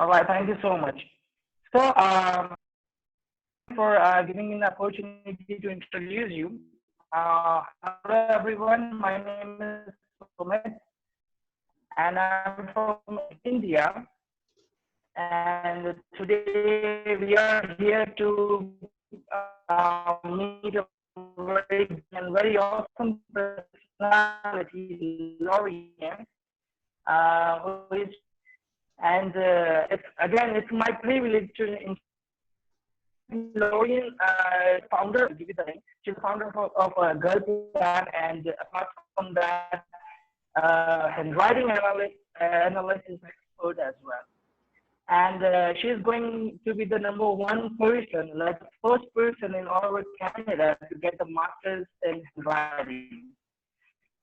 All right, thank you so much. So, for giving me the opportunity to introduce you. Hello, everyone. My name is Sumit, and I'm from India. And today we are here to meet a very awesome personality, Lorian, who is, and it's my privilege to Lorian, founder, give you the name. She's the founder of a girl plan, and apart from that, handwriting analysis expert as well. And she's going to be the #1 person, like first person in all over Canada to get the master's in handwriting.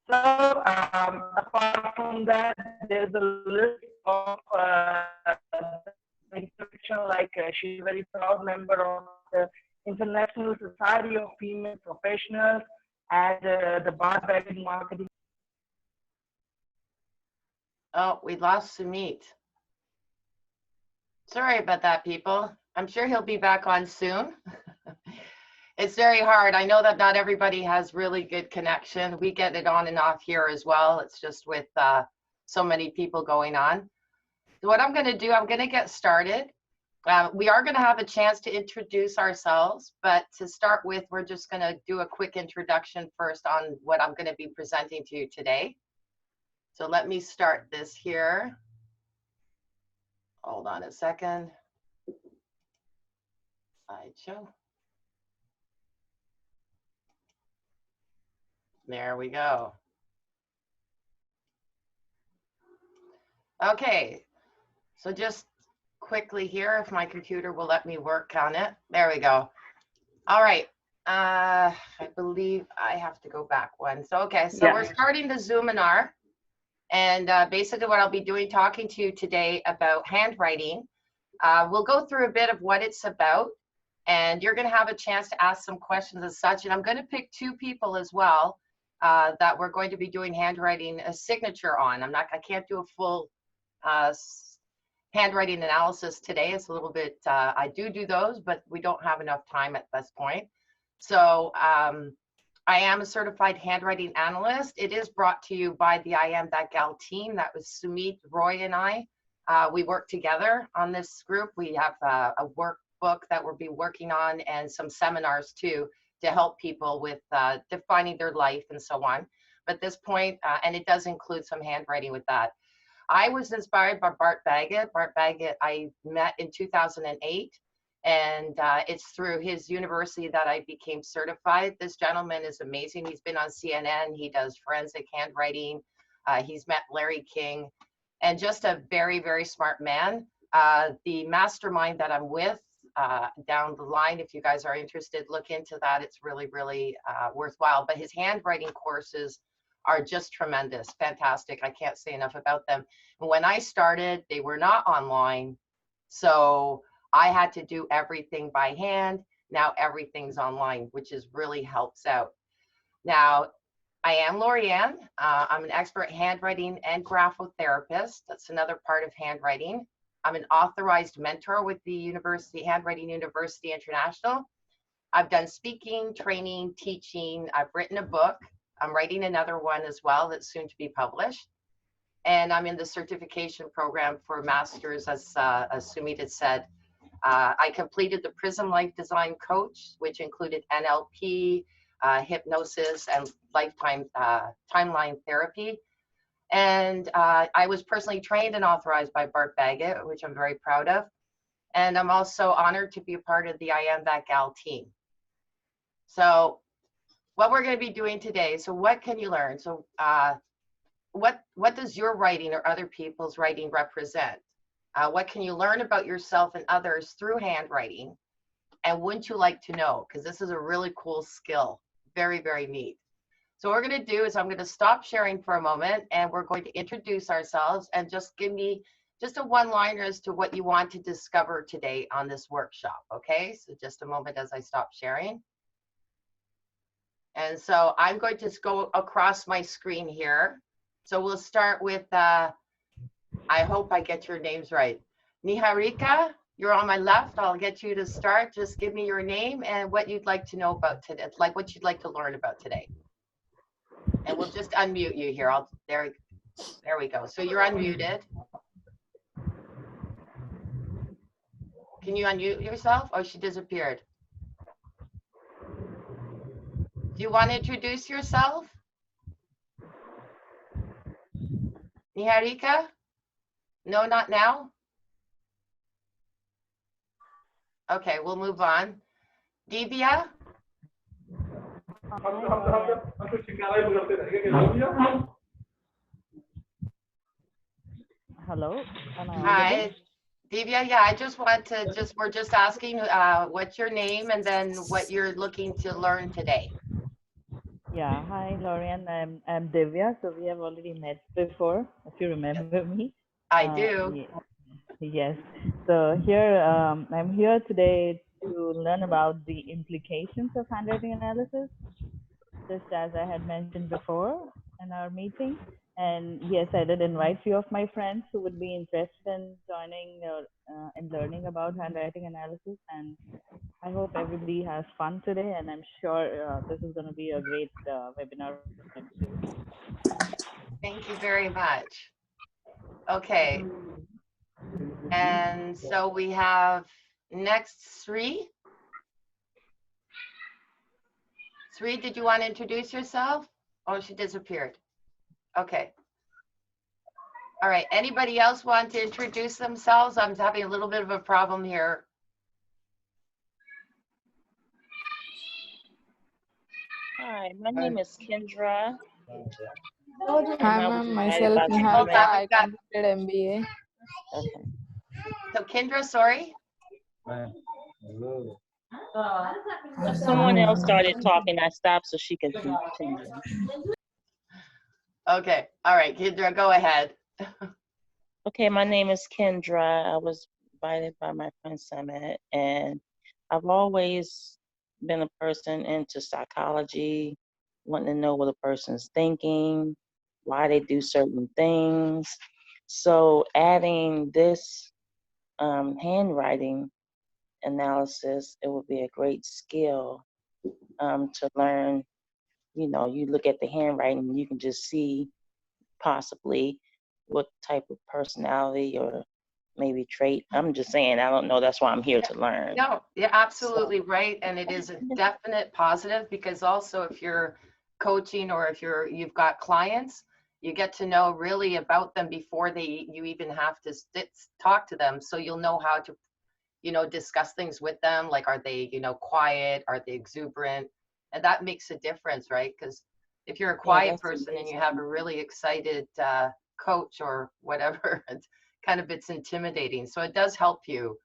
So apart from that, there's a list of introduction, like she's a very proud member of the International Society of Female Professionals and the Bar Baggage Marketing. Oh, we lost Sumit. Sorry about that, people. I'm sure he'll be back on soon. It's very hard. I know that not everybody has really good connection. We get it on and off here as well. It's just with so many people going on. So what I'm going to do, I'm going to get started. We are going to have a chance to introduce ourselves, but to start with, we're just going to do a quick introduction first on what I'm going to be presenting to you today. So let me start this here. Hold on a second. Slideshow. There we go. Okay, so just quickly here, if my computer will let me work on it. There we go. All right. I believe I have to go back one. So, okay, so we're starting the ZOOMinar. And basically what I'll be doing, talking to you today about handwriting. We'll go through a bit of what it's about, and you're going to have a chance to ask some questions as such. And I'm going to pick 2 people as well that we're going to be doing handwriting a signature on. I can't do a full handwriting analysis today. It's a little bit, I do those, but we don't have enough time at this point. So I am a certified handwriting analyst. It is brought to you by the I Am That Gal team. That was Sumit, Roy, and I. We work together on this group. We have a workbook that we'll be working on and some seminars too to help people with defining their life and so on. But at this point, and it does include some handwriting with that. I was inspired by Bart Baggett. Bart Baggett I met in 2008. And it's through his university that I became certified. This gentleman is amazing. He's been on CNN. He does forensic handwriting. He's met Larry King, and just a very, very smart man. The mastermind that I'm with down the line, if you guys are interested, look into that. It's really, really worthwhile. But his handwriting courses are just tremendous, fantastic. I can't say enough about them. And when I started, they were not online. So I had to do everything by hand. Now everything's online, which is really helps out. Now, I am Lorianne. I'm an expert handwriting and graphotherapist. That's another part of handwriting. I'm an authorized mentor with the University, Handwriting University International. I've done speaking, training, teaching. I've written a book. I'm writing another one as well that's soon to be published. And I'm in the certification program for masters, as Sumit had said. I completed the Prism Life Design Coach, which included NLP, hypnosis, and lifetime timeline therapy. And I was personally trained and authorized by Bart Baggett, which I'm very proud of. And I'm also honored to be a part of the I Am That Gal team. So what we're going to be doing today, so what can you learn? So what does your writing or other people's writing represent? What can you learn about yourself and others through handwriting? And wouldn't you like to know? Because this is a really cool skill. Very, very neat. So what we're going to do is I'm going to stop sharing for a moment, and we're going to introduce ourselves and just give me just a one-liner as to what you want to discover today on this workshop. Okay, so just a moment as I stop sharing. And so I'm going to go across my screen here. So we'll start with I hope I get your names right. Niharika, you're on my left. I'll get you to start. Just give me your name and what you'd like to know about today, like what you'd like to learn about today. And we'll just unmute you here. There we go. So you're unmuted. Can you unmute yourself? Oh, she disappeared. Do you want to introduce yourself? Niharika? No, not now? Okay, we'll move on. Divya? Hello. Hi. Divya, yeah, I just want to we're just asking what's your name and then what you're looking to learn today. Yeah. Hi, Lorian. I'm Divya. So we have already met before, if you remember me. I do. Yes. So here, I'm here today to learn about the implications of handwriting analysis, just as I had mentioned before in our meeting. And yes, I did invite few of my friends who would be interested in joining and learning about handwriting analysis. And I hope everybody has fun today. And I'm sure this is going to be a great webinar for them too. Thank you very much. Okay. And so we have next Sri. Sri, did you want to introduce yourself? Oh, she disappeared. Okay. All right. Anybody else want to introduce themselves? I'm having a little bit of a problem here. Hi, my name is Kendra. Hi ma'am, myself Niharika. I completed MBA. Okay. So Kendra, sorry. Someone else started talking. I stopped so she could continue. Okay. All right, Kendra, go ahead. Okay, my name is Kendra. I was invited by my friend Summit, and I've always been a person into psychology, wanting to know what a person's thinking, why they do certain things. So adding this handwriting analysis, it would be a great skill to learn. You know, you look at the handwriting, you can just see possibly what type of personality or maybe trait. I'm just saying, I don't know. That's why I'm here to learn. No, you're absolutely right. And it is a definite positive because also if you're coaching or if you've got clients, you get to know really about them before you even have to talk to them. So you'll know how to, discuss things with them. Like, are they, quiet? Are they exuberant? And that makes a difference, right? Because if you're a quiet person and you have a really excited coach or whatever, it's intimidating. So it does help you.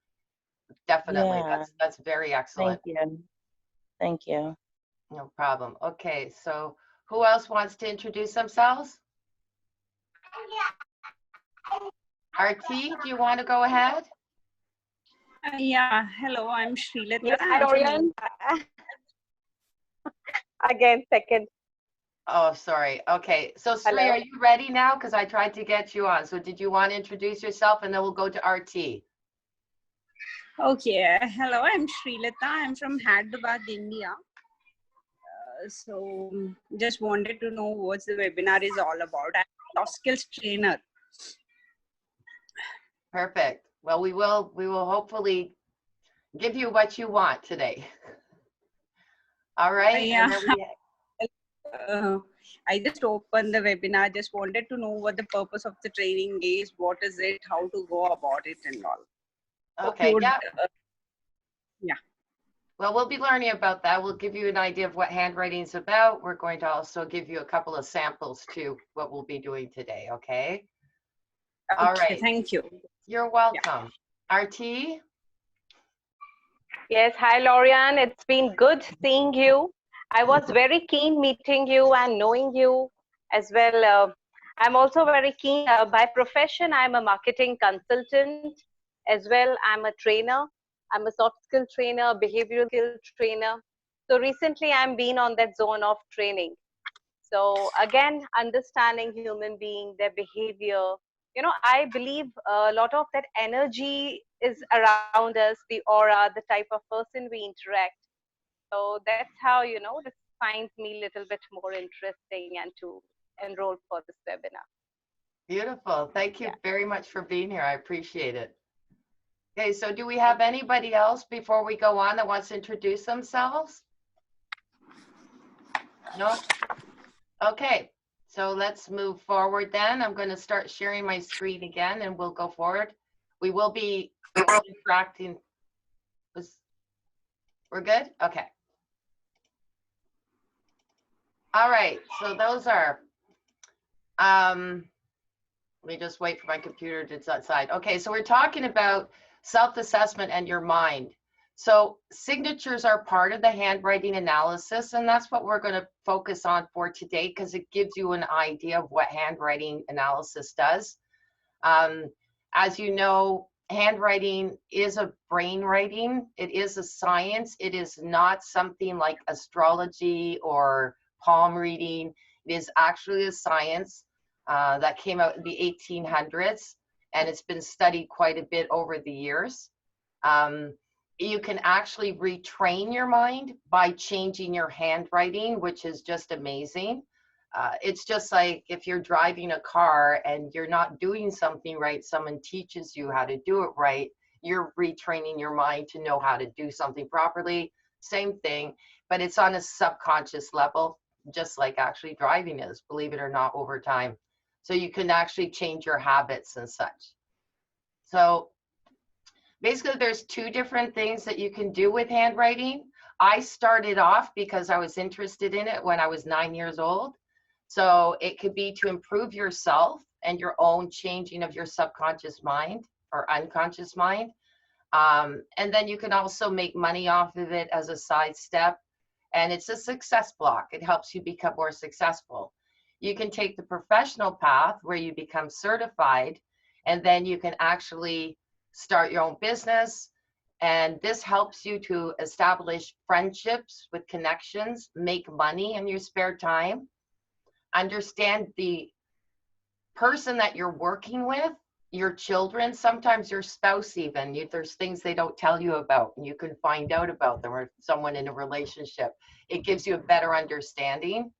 Definitely. Yeah. That's very excellent. Thank you. Thank you. No problem. Okay, so who else wants to introduce themselves? RT, do you want to go ahead? Yeah, hello, I'm Srilata. Yes, hi, Orion. Again, second. Oh, sorry. Okay, so Sri, Hello. are you ready now? Because I tried to get you on. So did you want to introduce yourself and then we'll go to RT? Okay, hello, I'm Srilata. I'm from Hyderabad, India. So just wanted to know what the webinar is all about. I'm a soft skills trainer. Perfect. Well, we will hopefully give you what you want today. All right. Yeah. I just opened the webinar. Just wanted to know what the purpose of the training is, what is it, how to go about it, and all. Okay. Yeah. Yeah. Well, we'll be learning about that. We'll give you an idea of what handwriting is about. We're going to also give you a couple of samples to what we'll be doing today. Okay. All right. Thank you. You're welcome. Yeah. RT? Yes, hi, Lorian. It's been good seeing you. I was very keen meeting you and knowing you as well. I'm also very keen. By profession, I'm a marketing consultant as well. I'm a trainer. I'm a soft skill trainer, behavioral skill trainer. So recently, I'm been on that zone of training. So again, understanding human being, their behavior, I believe a lot of that energy is around us, the aura, the type of person we interact. So that's how, this finds me a little bit more interesting and to enroll for this webinar. Beautiful. Thank you Yeah. very much for being here. I appreciate it. Okay, so do we have anybody else before we go on that wants to introduce themselves? No? Okay, so let's move forward then. I'm going to start sharing my screen again and we'll go forward. We will be interacting. We're good? Okay. All right, so those are, let me just wait for my computer to decide. Okay, so we're talking about self-assessment and your mind. So signatures are part of the handwriting analysis, and that's what we're going to focus on for today because it gives you an idea of what handwriting analysis does. As you know, handwriting is a brain writing. It is a science. It is not something like astrology or palm reading. It is actually a science that came out in the 1800s, and it's been studied quite a bit over the years. You can actually retrain your mind by changing your handwriting, which is just amazing. It's just like if you're driving a car and you're not doing something right, someone teaches you how to do it right, you're retraining your mind to know how to do something properly. Same thing, but it's on a subconscious level, just like actually driving is, believe it or not, over time. So you can actually change your habits and such. So basically there's two different things that you can do with handwriting. I started off because I was interested in it when I was 9 years old. So it could be to improve yourself and your own changing of your subconscious mind or unconscious mind. And then you can also make money off of it as a side step. And it's a success block. It helps you become more successful. You can take the professional path where you become certified, and then you can actually start your own business. And this helps you to establish friendships with connections, make money in your spare time, understand the person that you're working with, your children, sometimes your spouse even. There's things they don't tell you about, and you can find out about them, or someone in a relationship. It gives you a better understanding.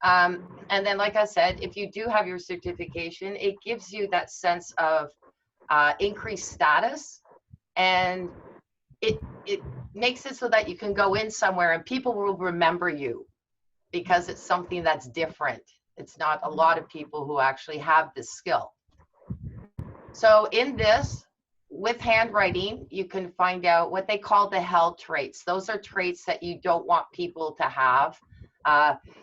And then, like I said, if you do have your certification, it gives you that sense of increased status, and it makes it so that you can go in somewhere and people will remember you because it's something that's different. It's not a lot of people who actually have this skill. So in this, with handwriting, you can find out what they call the hell traits. Those are traits that you don't want people to have.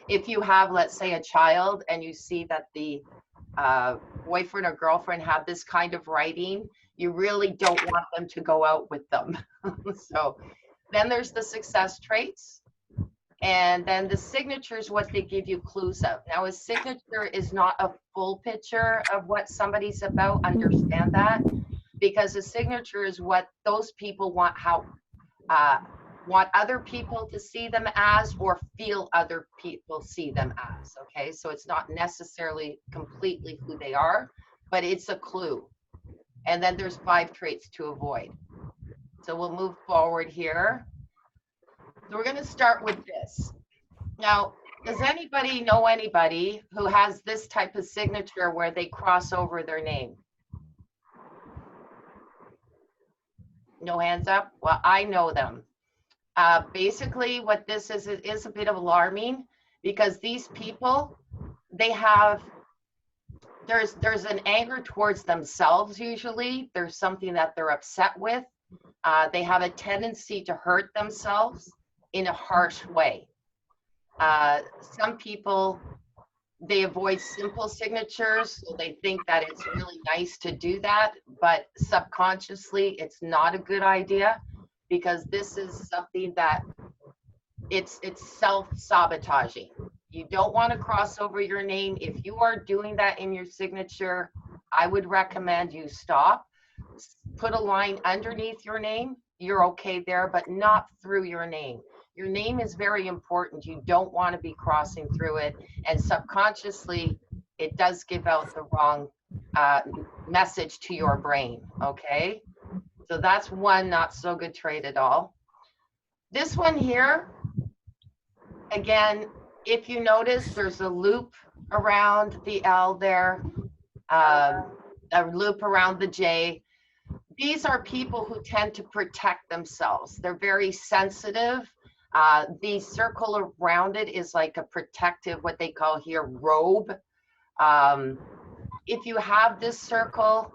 If you have, let's say, a child and you see that the boyfriend or girlfriend have this kind of writing, you really don't want them to go out with them. So then there's the success traits. And then the signature is what they give you clues of. Now, a signature is not a full picture of what somebody's about. Understand that, because a signature is what those people want, want other people to see them as, or feel other people see them as. Okay, so it's not necessarily completely who they are, but it's a clue. And then there's 5 traits to avoid. So we'll move forward here. So we're going to start with this. Now, does anybody know anybody who has this type of signature where they cross over their name? No hands up? Well, I know them. Basically, what this is, it is a bit of alarming because these people, they have, there's an anger towards themselves usually. There's something that they're upset with. They have a tendency to hurt themselves in a harsh way. Some people, they avoid simple signatures, so they think that it's really nice to do that, but subconsciously it's not a good idea, because this is something that it's self-sabotaging. You don't want to cross over your name. If you are doing that in your signature, I would recommend you stop. Put a line underneath your name. You're okay there, but not through your name. Your name is very important. You don't want to be crossing through it. And subconsciously, it does give out the wrong message to your brain, okay? So that's one not so good trait at all. This one here, again, if you notice, there's a loop around the L there, a loop around the J. These are people who tend to protect themselves. They're very sensitive. The circle around it is like a protective, what they call here, robe. If you have this circle,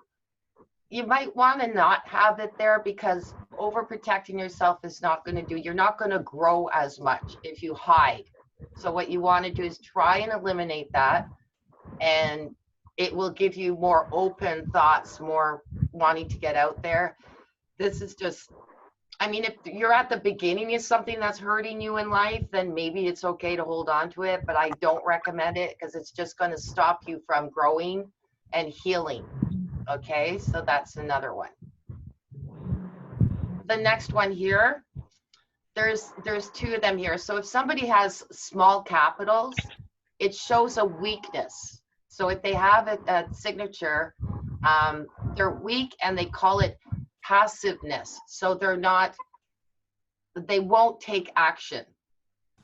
you might want to not have it there, because overprotecting yourself is not going to do, you're not going to grow as much if you hide. So what you want to do is try and eliminate that, and it will give you more open thoughts, more wanting to get out there. This is just, I mean, if you're at the beginning of something that's hurting you in life, then maybe it's okay to hold on to it, but I don't recommend it, because it's just going to stop you from growing and healing. Okay, so that's another one. The next one here, there's two of them here. So if somebody has small capitals, it shows a weakness. So if they have a signature, they're weak, and they call it passiveness. So they're not, they won't take action.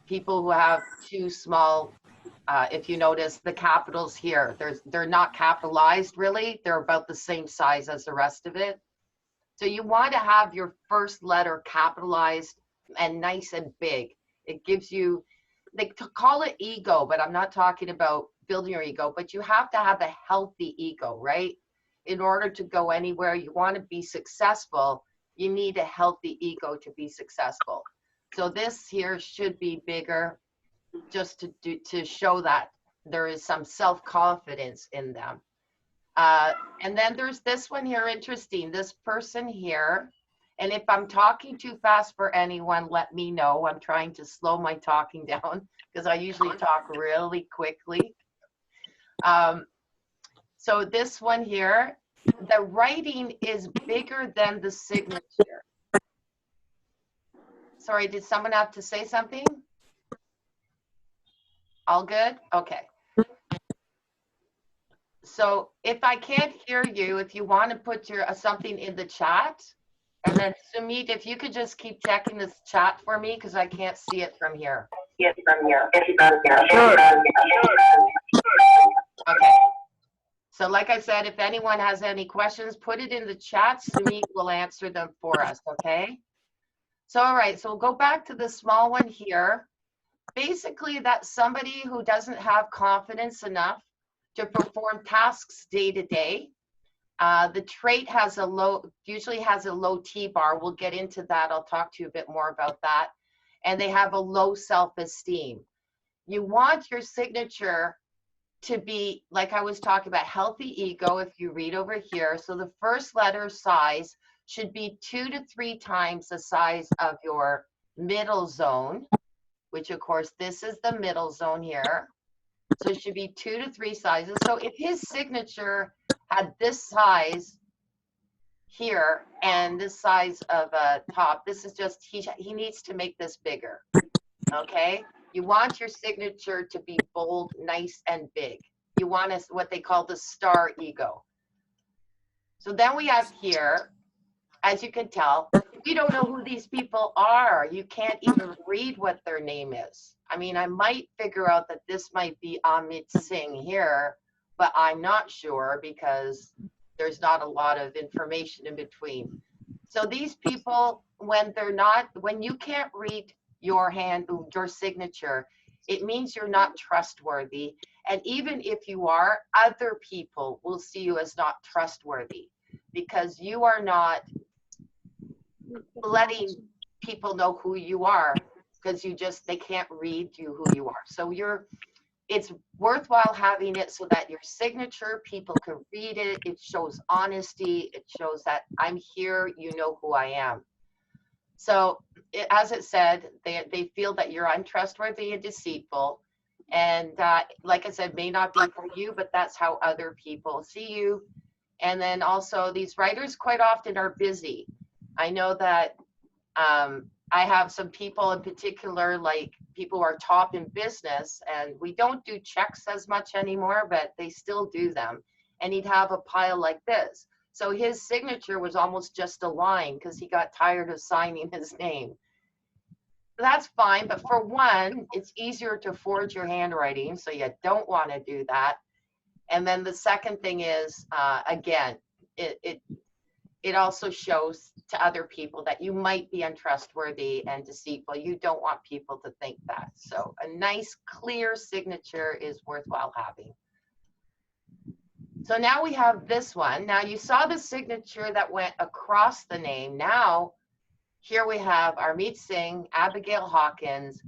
People who have too small, if you notice the capitals here, they're not capitalized really. They're about the same size as the rest of it. So you want to have your first letter capitalized and nice and big. It gives you, they call it ego, but I'm not talking about building your ego, but you have to have a healthy ego, right? In order to go anywhere, you want to be successful, you need a healthy ego to be successful. So this here should be bigger, just to show that there is some self-confidence in them. And then there's this one here, interesting, this person here. And if I'm talking too fast for anyone, let me know. I'm trying to slow my talking down, because I usually talk really quickly. So this one here, the writing is bigger than the signature. Sorry, did someone have to say something? All good? Okay. So if I can't hear you, if you want to put your something in the chat, and then Sumit, if you could just keep checking this chat for me, because I can't see it from here. Yes, from here. Sure. Okay. So like I said, if anyone has any questions, put it in the chat. Sumit will answer them for us, okay? So, all right, so we'll go back to the small one here. Basically, that's somebody who doesn't have confidence enough to perform tasks day to day. The trait has a low, usually has a low T-bar. We'll get into that. I'll talk to you a bit more about that. And they have a low self-esteem. You want your signature to be, like I was talking about, healthy ego, if you read over here. So the first letter size should be 2 to 3 times the size of your middle zone, which of course, this is the middle zone here. So it should be 2 to 3 sizes. So if his signature had this size here and this size of a top, this is just, he needs to make this bigger, okay? You want your signature to be bold, nice, and big. You want what they call the star ego. So then we have here, as you can tell, we don't know who these people are. You can't even read what their name is. I mean, I might figure out that this might be Amit Singh here, but I'm not sure because there's not a lot of information in between. So these people, when you can't read your hand, your signature, it means you're not trustworthy. And even if you are, other people will see you as not trustworthy because you are not letting people know who you are because they can't read you who you are. So it's worthwhile having it so that your signature, people can read it. It shows honesty. It shows that I'm here, you know who I am. So as it said, they feel that you're untrustworthy and deceitful. And like I said, may not be for you, but that's how other people see you. And then also these writers quite often are busy. I know that I have some people in particular, like people who are top in business, and we don't do checks as much anymore, but they still do them. and he'd have a pile like this. So his signature was almost just a line because he got tired of signing his name. That's fine, but for one, it's easier to forge your handwriting, so you don't want to do that. And then the second thing is, again, it also shows to other people that you might be untrustworthy and deceitful. You don't want people to think that. So a nice, clear signature is worthwhile having. So now we have this one. Now you saw the signature that went across the name. Now, here we have Armeet Singh, Abigail Hawkins.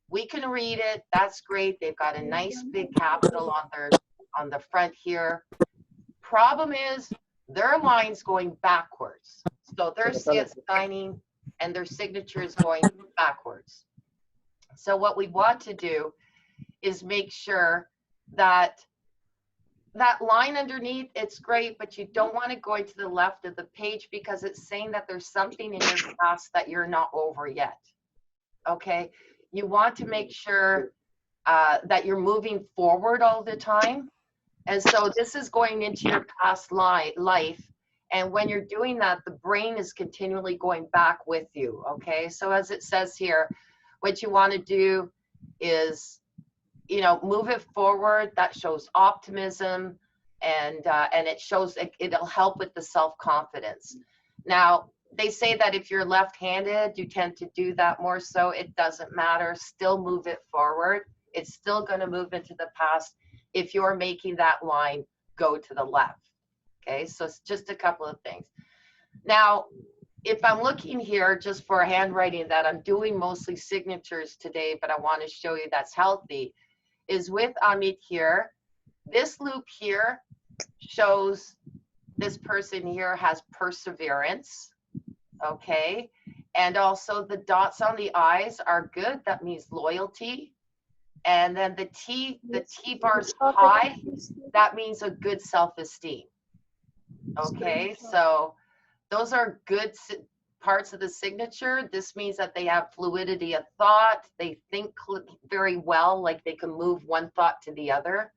We can read it. That's great. They've got a nice big capital on the front here. Problem is, their line's going backwards. So they're signing and their signature is going backwards. So what we want to do is make sure that that line underneath, it's great, but you don't want it going to the left of the page because it's saying that there's something in your past that you're not over yet. Okay, you want to make sure that you're moving forward all the time. And so this is going into your past life. And when you're doing that, the brain is continually going back with you. Okay, so as it says here, what you want to do is, you know, move it forward. That shows optimism, and it shows it'll help with the self-confidence. Now, they say that if you're left-handed, you tend to do that more so. It doesn't matter. Still move it forward. It's still going to move into the past if you're making that line go to the left. Okay, so it's just a couple of things. Now, if I'm looking here just for handwriting that I'm doing mostly signatures today, but I want to show you that's healthy, is with Amit here. This loop here shows this person here has perseverance, okay? And also the dots on the eyes are good. That means loyalty. And then the T bar's high, that means a good self-esteem. Okay, so those are good parts of the signature. This means that they have fluidity of thought. They think very well, like they can move one thought to the other.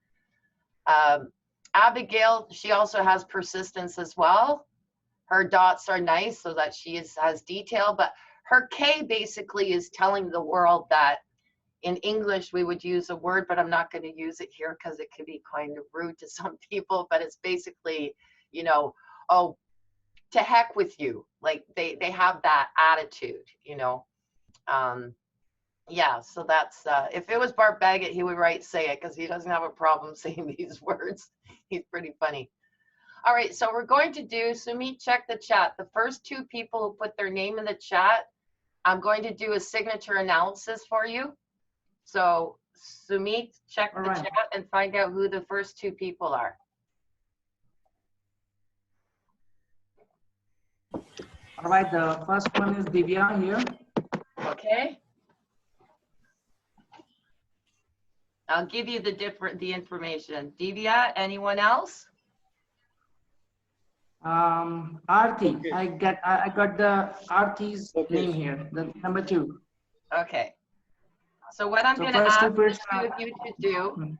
Abigail, she also has persistence as well. Her dots are nice so that she has detail, but her K basically is telling the world that in English we would use a word, but I'm not going to use it here because it could be kind of rude to some people, but it's basically, you know, oh, to heck with you. Like they have that attitude, you know. Yeah, so that's, if it was Bart Baggett, he would write say it because he doesn't have a problem saying these words. He's pretty funny. All right, so we're going to do, Sumit, check the chat. The first two people who put their name in the chat, I'm going to do a signature analysis for you. So Sumit, check the chat and find out who the first two people are. All right, the first one is Divya here. Okay. I'll give you the information. Divya, anyone else? Aarti, okay. I got the Aarti's name here, the number 2. Okay. So what I'm going to ask the two of you to do,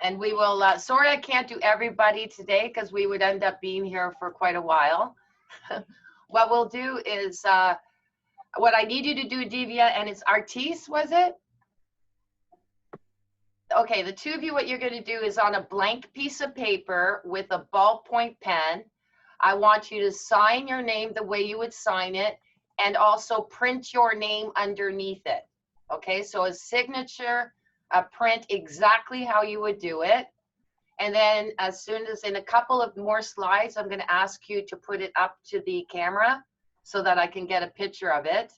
and we will, sorry I can't do everybody today because we would end up being here for quite a while. What we'll do is, what I need you to do, Divya, and it's Artis, was it? Okay, the two of you, what you're going to do is on a blank piece of paper with a ballpoint pen, I want you to sign your name the way you would sign it and also print your name underneath it. Okay, so a signature, a print exactly how you would do it. And then as soon as in a couple of more slides, I'm going to ask you to put it up to the camera so that I can get a picture of it.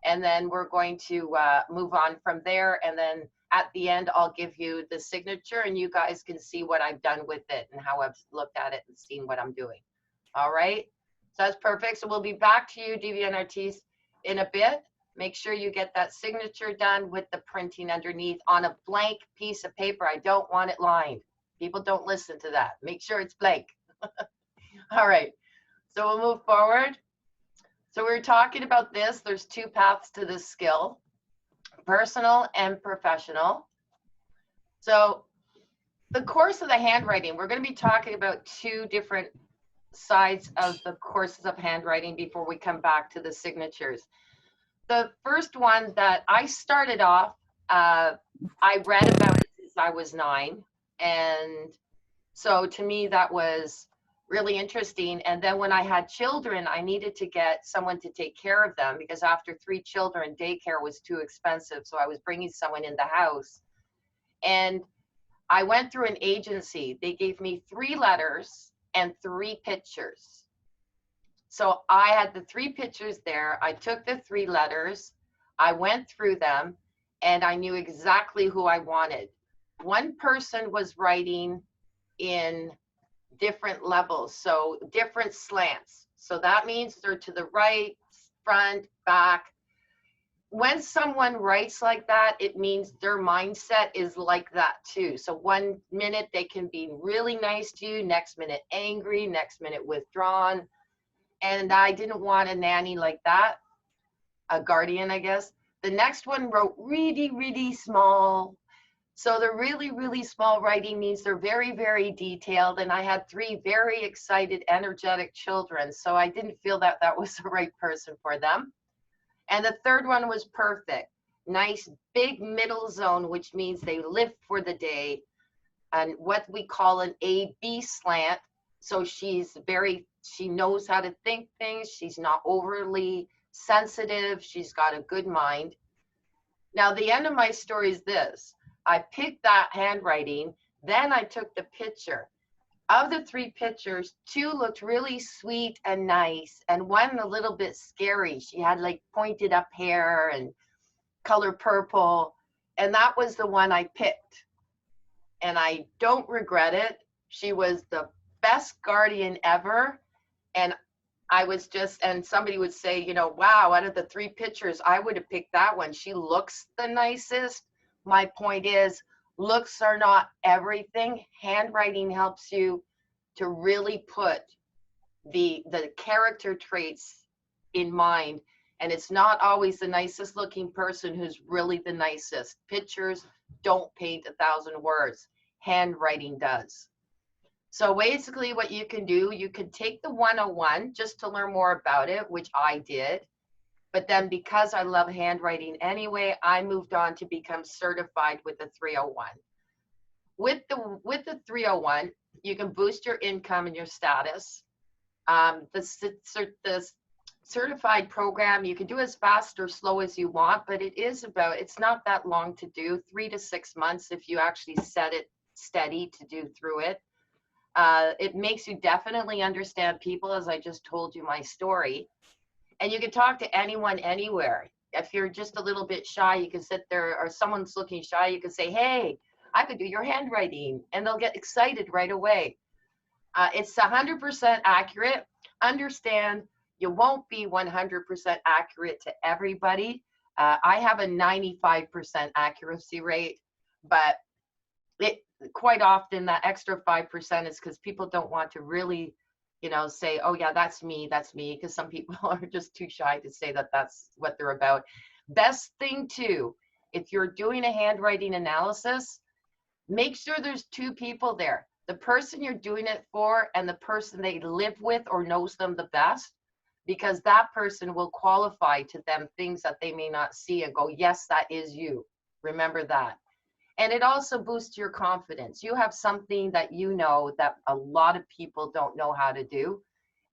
And then we're going to move on from there. And then at the end, I'll give you the signature and you guys can see what I've done with it and how I've looked at it and seen what I'm doing. All right, so that's perfect. So we'll be back to you, Divya and Artis, in a bit. Make sure you get that signature done with the printing underneath on a blank piece of paper. I don't want it lined. People don't listen to that. Make sure it's blank. All right, so we'll move forward. So we were talking about this. There's two paths to this skill, personal and professional. So the course of the handwriting, we're going to be talking about two different sides of the courses of handwriting before we come back to the signatures. The first one that I started off, I read about it since I was 9. And so to me, that was really interesting. And then when I had children, I needed to get someone to take care of them because after 3 children, daycare was too expensive. So I was bringing someone in the house. And I went through an agency. They gave me 3 letters and 3 pictures. So I had the 3 pictures there. I took the 3 letters, I went through them, and I knew exactly who I wanted. One person was writing in different levels, so different slants. So that means they're to the right, front, back. When someone writes like that, it means their mindset is like that too. So one minute they can be really nice to you, next minute angry, next minute withdrawn. And I didn't want a nanny like that, a guardian, I guess. The next one wrote really, really small. So the really, really small writing means they're very, very detailed. And I had 3 very excited, energetic children. So I didn't feel that that was the right person for them. And the third one was perfect. Nice, big middle zone, which means they live for the day. And what we call an A-B slant. So she knows how to think things. She's not overly sensitive. She's got a good mind. Now, the end of my story is this. I picked that handwriting, then I took the picture. Of the 3 pictures, 2 looked really sweet and nice, and one a little bit scary. She had like pointed up hair and color purple, and that was the one I picked. And I don't regret it. She was the best guardian ever. And I was just, and somebody would say, you know, wow, out of the 3 pictures, I would have picked that one. She looks the nicest. My point is, looks are not everything. Handwriting helps you to really put the character traits in mind. And it's not always the nicest looking person who's really the nicest. Pictures don't paint 1,000 words. Handwriting does. So basically what you can do, you can take the 101 just to learn more about it, which I did. But then because I love handwriting anyway, I moved on to become certified with the 301. With the 301, you can boost your income and your status. The certified program, you can do as fast or slow as you want, but it's not that long to do, 3 to 6 months if you actually set it steady to do through it. It makes you definitely understand people, as I just told you my story. And you can talk to anyone, anywhere. If you're just a little bit shy, you can sit there, or someone's looking shy, you can say, hey, I could do your handwriting, and they'll get excited right away. It's 100% accurate. Understand, you won't be 100% accurate to everybody. I have a 95% accuracy rate, but quite often that extra 5% is because people don't want to really, you know, say, oh yeah, that's me, because some people are just too shy to say that that's what they're about. Best thing too, if you're doing a handwriting analysis, make sure there's 2 people there. The person you're doing it for and the person they live with or knows them the best, because that person will qualify to them things that they may not see and go, yes, that is you. Remember that. And it also boosts your confidence. You have something that you know that a lot of people don't know how to do,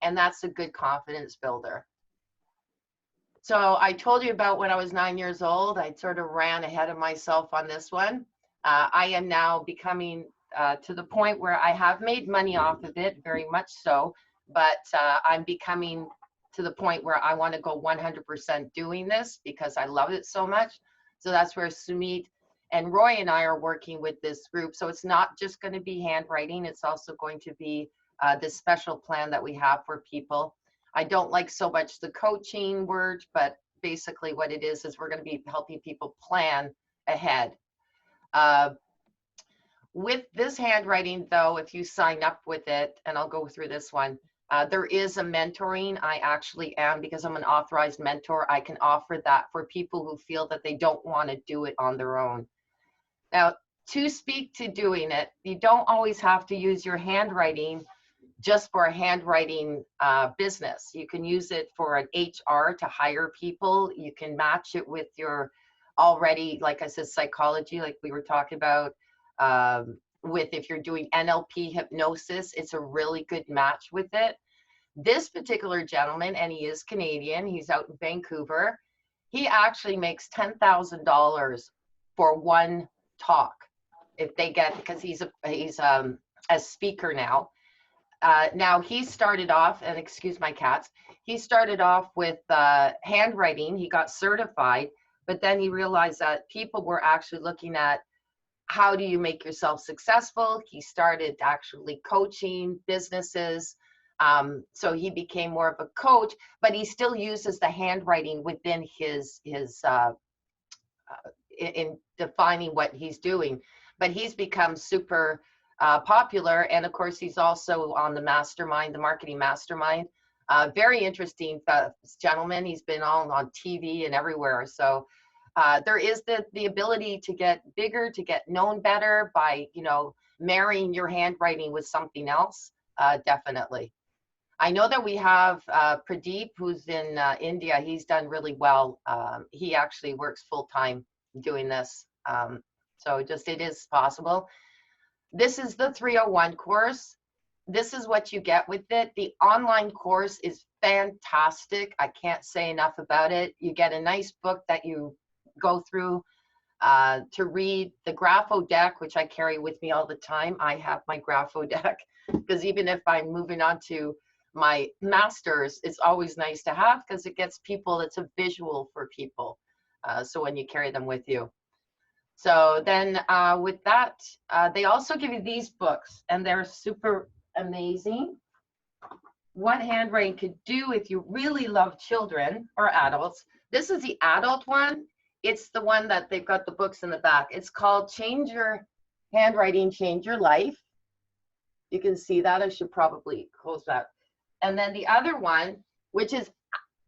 and that's a good confidence builder. So I told you about when I was 9 years old, I sort of ran ahead of myself on this one. I am now becoming to the point where I have made money off of it, very much so, but I'm becoming to the point where I want to go 100% doing this because I love it so much. So that's where Sumit and Roy and I are working with this group. So it's not just going to be handwriting, it's also going to be this special plan that we have for people. I don't like so much the coaching word, but basically what it is we're going to be helping people plan ahead. With this handwriting though, if you sign up with it, and I'll go through this one, there is a mentoring. I actually am, because I'm an authorized mentor, I can offer that for people who feel that they don't want to do it on their own. Now, to speak to doing it, you don't always have to use your handwriting just for a handwriting business. You can use it for an HR to hire people. You can match it with your already, like I said, psychology, like we were talking about, with if you're doing NLP hypnosis, it's a really good match with it. This particular gentleman, and he is Canadian, he's out in Vancouver, he actually makes $10,000 for one talk. If they get, because he's a speaker now. Now he started off, and excuse my cats, he started off with handwriting. He got certified, but then he realized that people were actually looking at how do you make yourself successful. He started actually coaching businesses. So he became more of a coach, but he still uses the handwriting within his in defining what he's doing. But he's become super popular, and of course he's also on the mastermind, the marketing mastermind. Very interesting gentleman. He's been on TV and everywhere. So there is the ability to get bigger, to get known better by, you know, marrying your handwriting with something else. Definitely. I know that we have Pradeep, who's in India. He's done really well. He actually works full-time doing this. So just, it is possible. This is the 301 course. This is what you get with it. The online course is fantastic. I can't say enough about it. You get a nice book that you go through to read. The grapho deck, which I carry with me all the time. I have my grapho deck because even if I'm moving on to my master's, it's always nice to have because it gets people, it's a visual for people. So when you carry them with you. So then with that, they also give you these books, and they're super amazing. What handwriting could do if you really love children or adults. This is the adult one. It's the one that they've got the books in the back. It's called Change Your Handwriting, Change Your Life. You can see that. I should probably close that. And then the other one, which is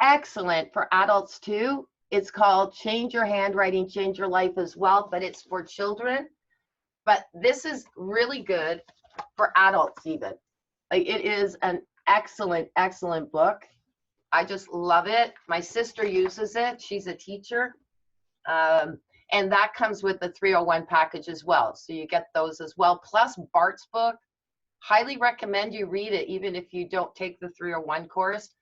excellent for adults too, it's called Change Your Handwriting, Change Your Life as well, but it's for children. But this is really good for adults even. Like, it is an excellent, excellent book. I just love it. My sister uses it. She's a teacher. And that comes with the 301 package as well. So you get those as well, plus Bart's book. Highly recommend you read it, even if you don't take the 301 course.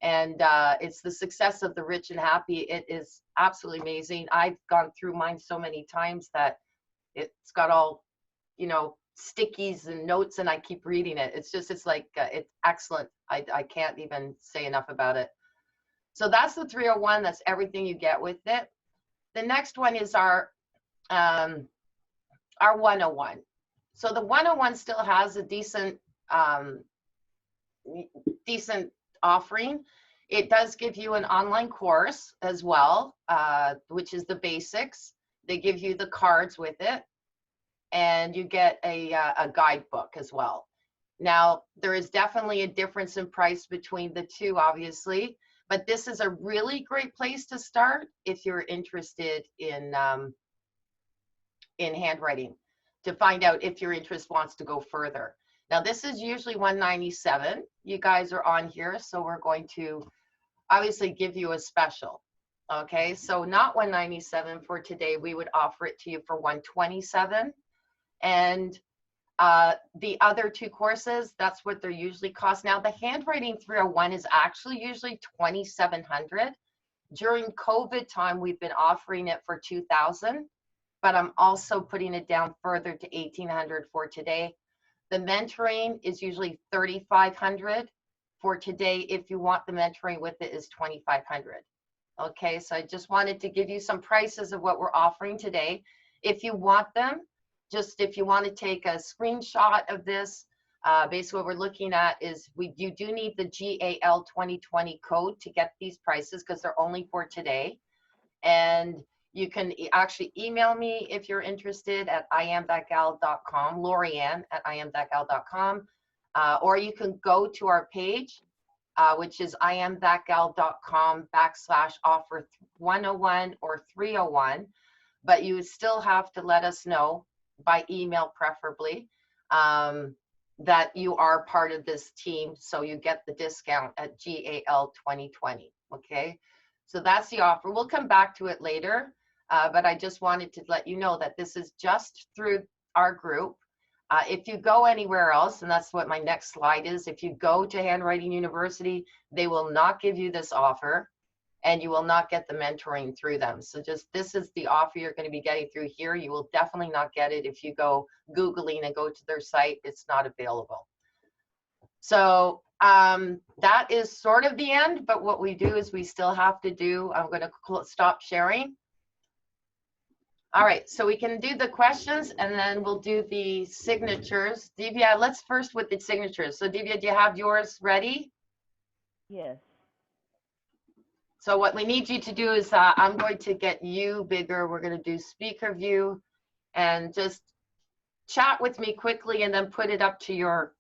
And it's The Success of the Rich and Happy. It is absolutely amazing. I've gone through mine so many times that it's got all, you know, stickies and notes, and I keep reading it. It's just, it's like, it's excellent. I can't even say enough about it. So that's the 301. That's everything you get with it. The next one is our 101. So the 101 still has a decent offering. It does give you an online course as well, which is the basics. They give you the cards with it, and you get a guidebook as well. Now, there is definitely a difference in price between the two, obviously, but this is a really great place to start if you're interested in handwriting, to find out if your interest wants to go further. Now, this is usually $197. You guys are on here, so we're going to obviously give you a special. Okay, so not $197 for today. We would offer it to you for $127. And the other two courses, that's what they're usually cost. Now, the Handwriting 301 is actually usually $2,700. During COVID time, we've been offering it for $2,000, but I'm also putting it down further to $1,800 for today. The mentoring is usually $3,500 for today. If you want the mentoring with it, is $2,500. Okay, so I just wanted to give you some prices of what we're offering today. If you want them, just if you want to take a screenshot of this, basically what we're looking at is you do need the GAL 2020 code to get these prices because they're only for today. And you can actually email me if you're interested at iamthatgal.com, Lorianne at iamthatgal.com, or you can go to our page, which is iamthatgal.com/offer 101 or 301, but you still have to let us know by email preferably, that you are part of this team, so you get the discount at GAL 2020, okay? So that's the offer. We'll come back to it later, but I just wanted to let you know that this is just through our group. If you go anywhere else, and that's what my next slide is, if you go to Handwriting University, they will not give you this offer, and you will not get the mentoring through them. So just, this is the offer you're going to be getting through here. You will definitely not get it if you go Googling and go to their site. It's not available. So that is sort of the end, but what we do is we still have to do, I'm going to stop sharing. All right, so we can do the questions and then we'll do the signatures. Divya, let's first with the signatures. So Divya, do you have yours ready? Yes. So what we need you to do is I'm going to get you bigger. We're going to do speaker view and just chat with me quickly and then put it up to your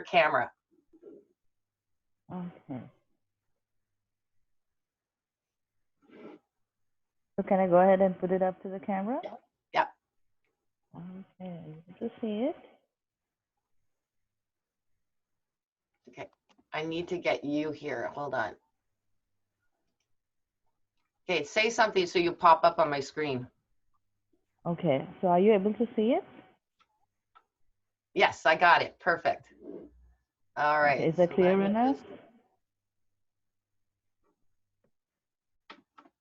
camera. Okay. So can I go ahead and put it up to the camera? Yeah. Okay, able to see it. Okay, I need to get you here. Hold on. Okay, say something so you pop up on my screen. Okay, so are you able to see it? Yes, I got it. Perfect. All right. Okay, is that clear enough?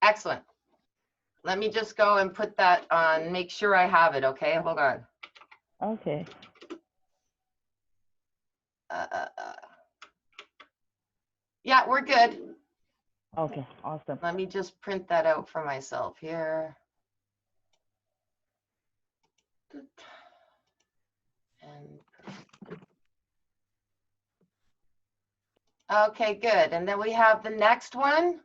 Excellent. Let me just go and put that on, make sure I have it, okay? Hold on. Okay. Yeah, we're good. Okay, awesome. Let me just print that out for myself here. And okay, good. And then we have the next one.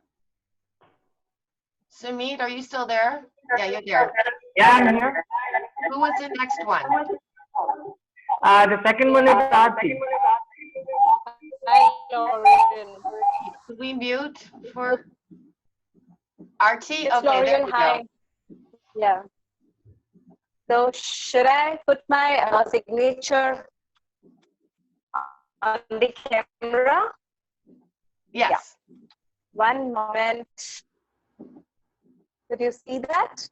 Sumit, are you still there? Yeah, you're there. Yeah, I'm here. Who was the next one? The second one is Aarti. Hi, Lauren. Can we mute for Artie? It's Okay, there Lauren. we Hi. go. Yeah. So should I put my signature on the camera? Yes. One moment. Did you see that?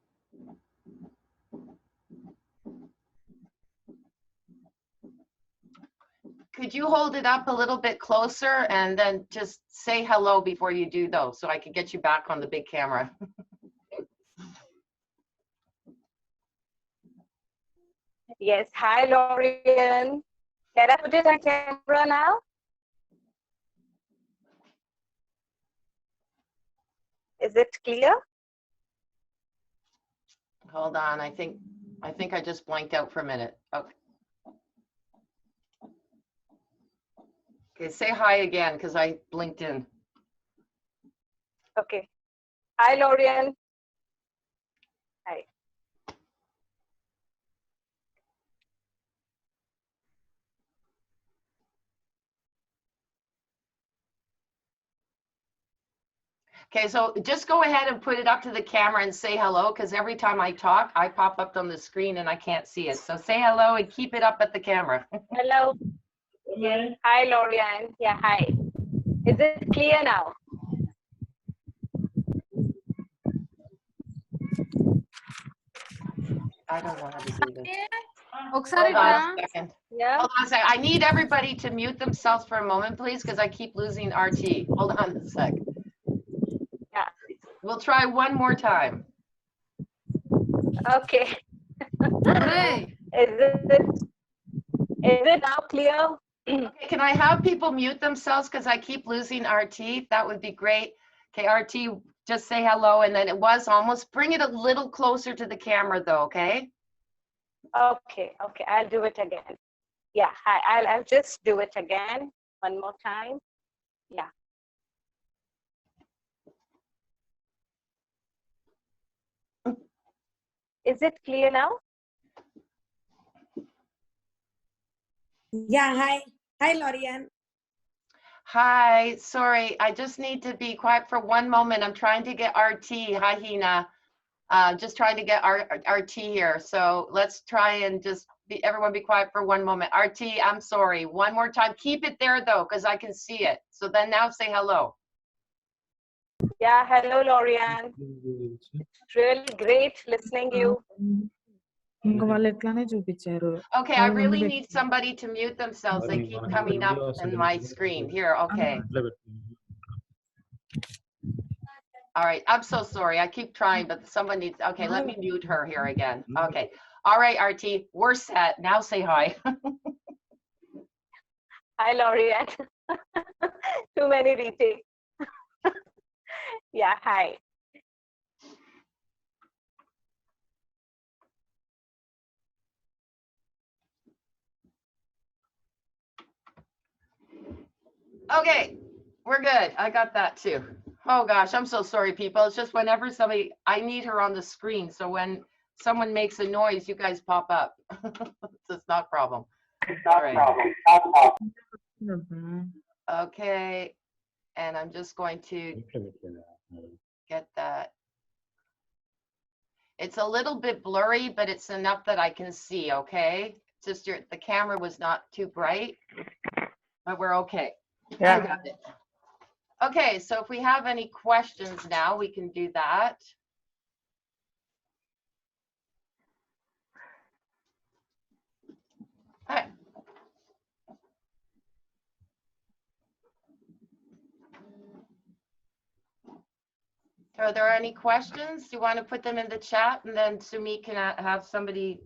Could you hold it up a little bit closer and then just say hello before you do those so I can get you back on the big camera? Yes. Hi, Lauren. Can I put it on camera now? Is it clear? Hold on, I think I just blanked out for a minute. Okay. Okay, say hi again because I blinked in. Okay. Hi, Lauren. Hi. Okay, so just go ahead and put it up to the camera and say hello because every time I talk, I pop up on the screen and I can't see it. So say hello and keep it up at the camera. Hello. Hi, Lauren. Yeah, hi. Is it clear now? I don't know how to do this. ఒకసారి Hold on a second. Yeah. Hold on a second. I need everybody to mute themselves for a moment, please, because I keep losing RT. Hold on a sec. Yeah. We'll try one more time. Okay. Is it now clear? Okay, can I have people mute themselves because I keep losing RT? That would be great. Okay, RT, just say hello, and then it was almost, bring it a little closer to the camera though, okay? Okay, okay, I'll do it again. Yeah, hi, I'll just do it again one more time. Yeah. Is it clear now? Yeah, hi. Hi, Lorian. Hi, sorry, I just need to be quiet for one moment. I'm trying to get RT. Hi, Hina. Just trying to get our RT here. So let's try and just everyone be quiet for one moment. RT, I'm sorry. One more time. Keep it there though, because I can see it. So then now say hello. Yeah, hello, Lorianne. It's really great listening you. Okay, I really need somebody to mute themselves. They keep coming up in my screen. Here, okay. All right, I'm so sorry. I keep trying, but someone needs, okay, let me mute her here again. Okay. All right, RT, we're set. Now say hi. Hi, Lorianne. Too many retakes. Yeah, hi. Okay, we're good. I got that too. Oh gosh, I'm so sorry, people. It's just whenever somebody, I need her on the screen. So when someone makes a noise, you guys pop up. It's not a problem. All right. Okay, and I'm just going to get that. It's a little bit blurry, but it's enough that I can see, okay? It's just the camera was not too bright, but we're okay. Yeah. I got it. Okay, so if we have any questions now, we can do that. All right. Are there any questions? Do you want to put them in the chat and then Sumi can have somebody?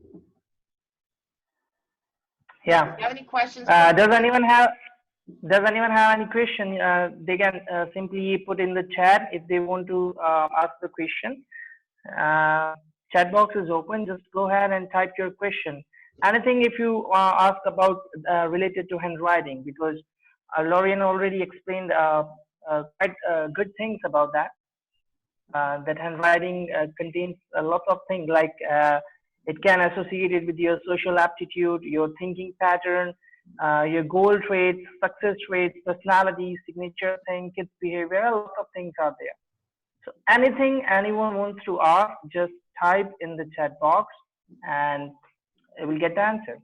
Yeah. Do you have any questions? Does anyone have any question? They can simply put in the chat if they want to ask the question. Chat box is open. Just go ahead and type your question. Anything if you ask about related to handwriting, because Lorian already explained quite good things about that. That handwriting contains a lot of things, like it can associate it with your social aptitude, your thinking pattern, your goal traits, success traits, personality, signature thing, kids behavior. A lot of things are there. So anything anyone wants to ask, just type in the chat box and it will get answered.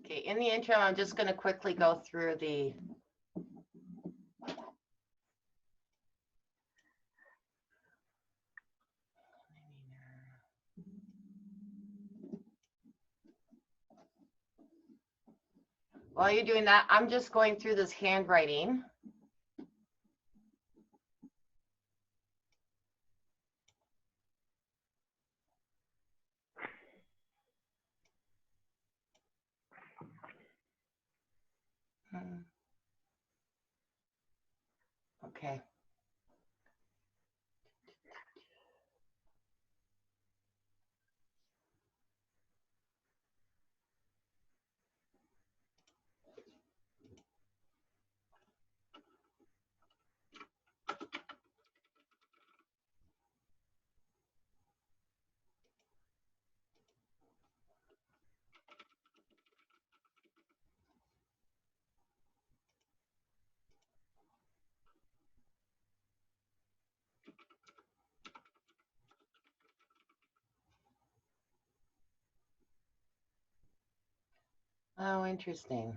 Okay, in the interim, I'm just going to quickly go through the. While you're doing that, I'm just going through this handwriting. Okay. Oh, interesting.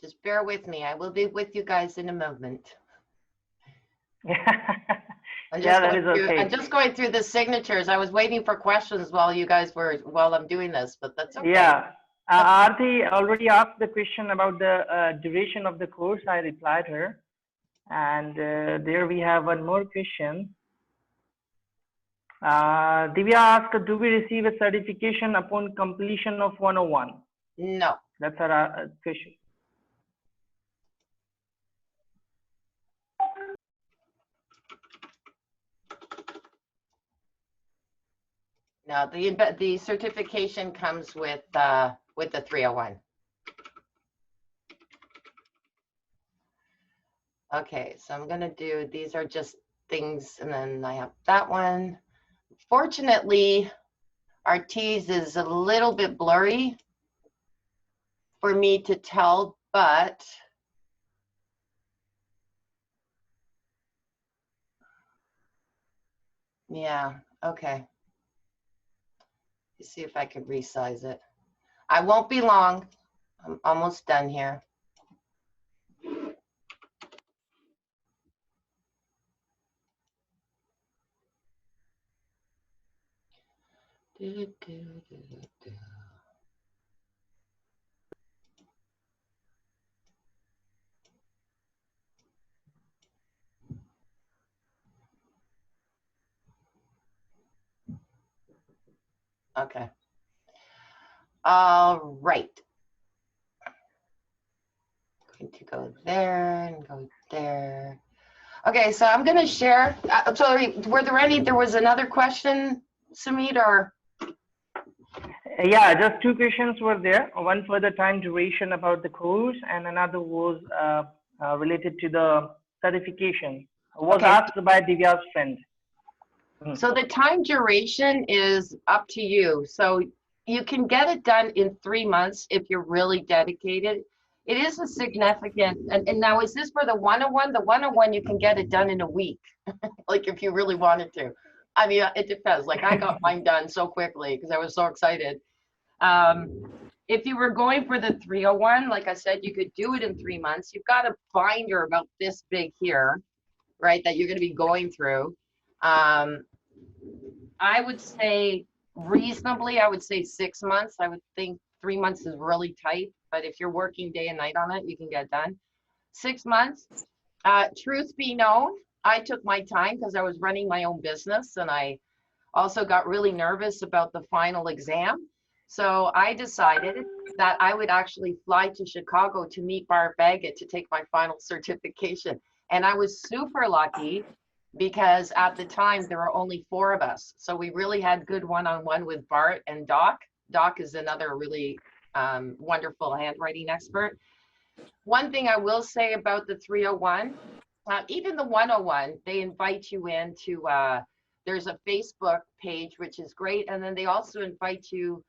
Just bear with me. I will be with you guys in a moment. I'm just going through the signatures. I was waiting for questions while I'm doing this, but that's okay. Yeah. Aarti already asked the question about the duration of the course. I replied her. And there we have one more question. Divya asked, do we receive a certification upon completion of 101? No. That's our question. No, the certification comes with the 301. Okay, so I'm gonna do, these are just things, and then I have that one. Fortunately, our T's is a little bit blurry for me to tell, but yeah, okay. Let's see if I can resize it. I won't be long. I'm almost done here. Okay. All right. Going to go there and go there. Okay, so I'm going to share. Sorry, were there any? There was another question, Sumit, or? Yeah, just two questions were there. One for the time duration about the course, and another was related to the certification. Was asked by Divya's friend. So the time duration is up to you. So you can get it done in 3 months if you're really dedicated. It is a significant, and now is this for the 101? The 101, you can get it done in a week, like if you really wanted to. I mean, it depends. Like I got mine done so quickly because I was so excited. If you were going for the 301, like I said, you could do it in 3 months. You've got a binder about this big here, right, that you're going to be going through. I would say reasonably, I would say 6 months. I would think 3 months is really tight, but if you're working day and night on it, you can get done. 6 months. Truth be known, I took my time because I was running my own business, and I also got really nervous about the final exam. So I decided that I would actually fly to Chicago to meet Bart Baggett to take my final certification. And I was super lucky because at the time there were only 4 of us. So we really had good one-on-one with Bart and Doc. Doc is another really wonderful handwriting expert. One thing I will say about the 301, even the 101, they invite you into, there's a Facebook page, which is great. And then they also invite you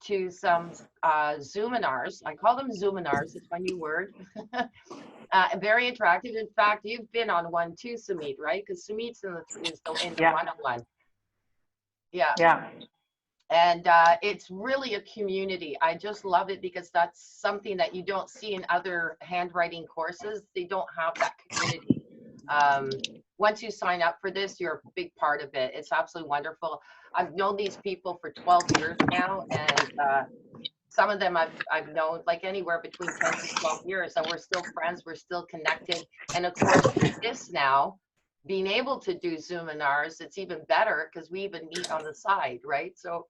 to some ZOOMinars. I call them ZOOMinars, it's my new word. Very interactive. In fact, you've been on one too, Sumit, right? Because Sumit's in the 101. Yeah. Yeah. And it's really a community. I just love it because that's something that you don't see in other handwriting courses. They don't have that community. Once you sign up for this, you're a big part of it. It's absolutely wonderful. I've known these people for 12 years now, and some of them I've known like anywhere between 10 to 12 years, and we're still friends, we're still connected. And of course, with this now, being able to do ZOOMinars, it's even better because we even meet on the side, right? So